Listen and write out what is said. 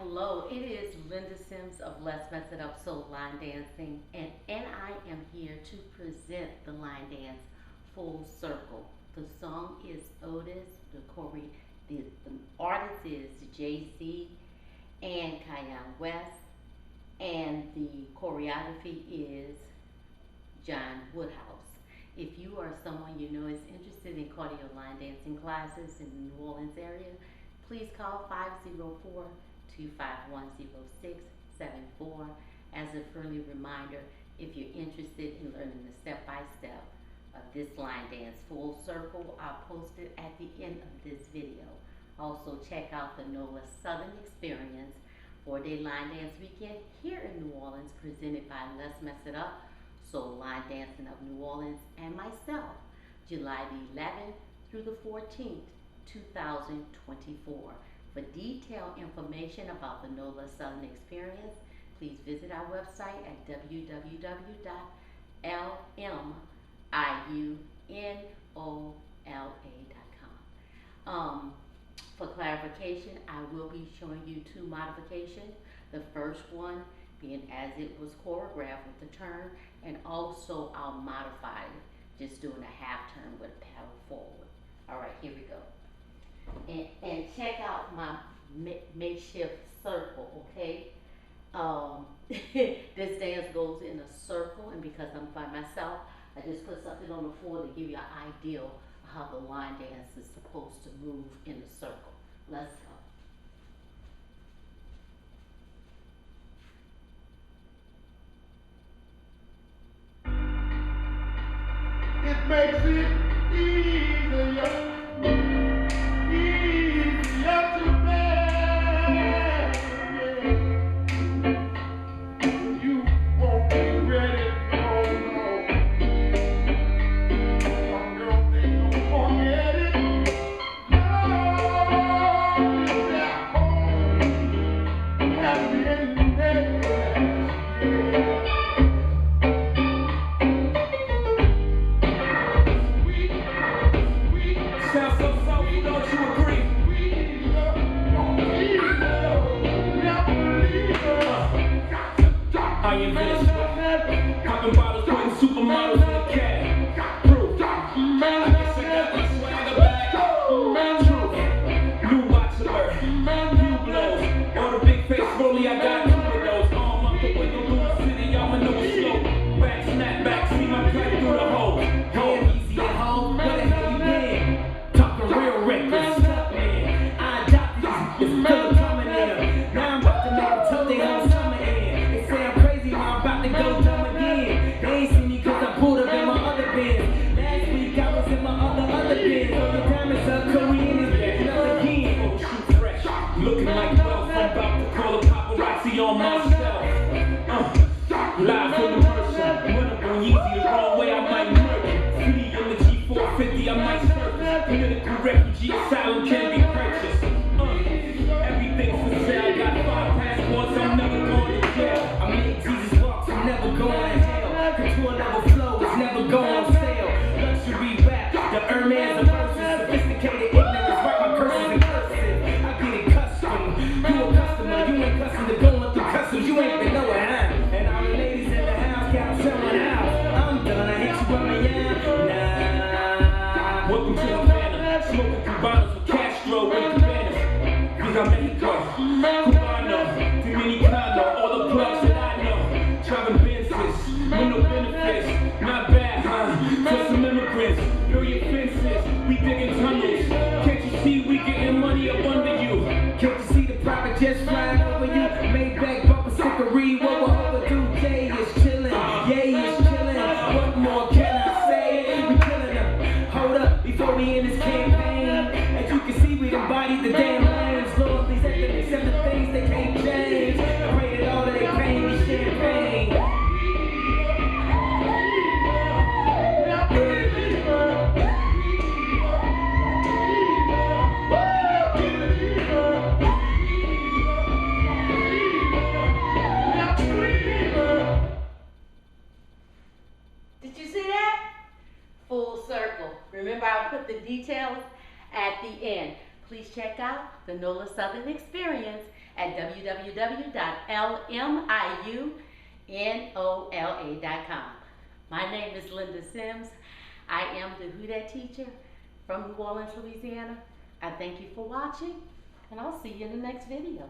Hello, it is Linda Sims of Let's Mess It Up Soul Line Dancing, and I am here to present the line dance Full Circle. The song is Otis, the artist is JC and KAYNE West, and the choreography is John Woodhouse. If you are someone you know is interested in cardio line dancing classes in the New Orleans area, please call 504-251-0674. As a friendly reminder, if you're interested in learning the step-by-step of this line dance Full Circle, I'll post it at the end of this video. Also, check out the NOLA Southern Experience 4-day line dance weekend here in New Orleans, presented by Let's Mess It Up Soul Line Dancing of New Orleans and myself, July the 11th through the 14th, 2024. For detailed information about the NOLA Southern Experience, please visit our website at www.LMIUNOLA.com. For clarification, I will be showing you two modifications. The first one being as it was choreographed with the turn, and also I'll modify it, just doing a half turn with a paddle forward. All right, here we go. And check out my makeshift circle, okay? This dance goes in a circle, and because I'm by myself, I just put something on the floor to give you an idea of how the line dance is supposed to move in a circle. Let's go. It makes it easier to bear. You won't be ready, no. Some girls, they don't forget it. Love is their home, happy in there. Sounds so soulful, don't you agree? I invented sweat, popping bottles, putting supermodels in the cab. Proof, I guess I got my swagger back. Truth, new watch alert, new blows. All the big face rollie, I got two of those. Arm up the window through the city, I'm a new slow. Back, snap back, see my cut through the hole. Hand easy at home, where the hell you been? Talking real reckless, man. I adopted you, it's still coming in. Now I'm about to make them tell they whole summer in. They say I'm crazy, but I'm about to go dumb again. They ain't seen me cause I pulled up in my other bins. Last week I was in my other bins. All the diamonds are Korean is back again. Oh, shoot fresh, looking like wealth. I'm about to call a paparazzi on myself. Live from the Mercer, run up on Yeezy the wrong way, I might murder. Flee in the G450, I might surface. Political refugee asylum can be purchased. Everything's for sale, got 5 passports, I'm never going to jail. I made Jesus walks, I'm never going to hell. Couture level flow, it's never going on sale. Luxury rap, the Hermes of verses. Sophisticated ignorance, write my curses in cursive. I get it custom, you a customer, you ain't custom to going through customs, you ain't been nowhere, huh? And all the ladies in the house, got someone out. I'm done, I hate you on the yam. Nah. Welcome to the Havana, smoking cubanos with Castro with the banners. Viva Mexico, Cubano, Dominicano, all the plugs that I know. Driving Benzes, with no benefits, not bad, huh? For some immigrants, build your fences, we digging tunnels. Can't you see we getting money up under you? Can't you see the private jets flying over you? Maybach, bumper stickery, what we're overdue. Jay is chillin', Yay is chillin'. What more can I say? We killin' them. Hold up, before we in this campaign. As you can see, we embodied the damn lions. Lord, please let them accept the things they can't change. I pray that all of their pain be champagne. Did you see that? Full circle. Remember, I'll put the details at the end. Please check out the NOLA Southern Experience at www.LMIUNOLA.com. My name is Linda Sims. I am the Who Dat teacher from New Orleans, Louisiana. I thank you for watching, and I'll see you in the next video.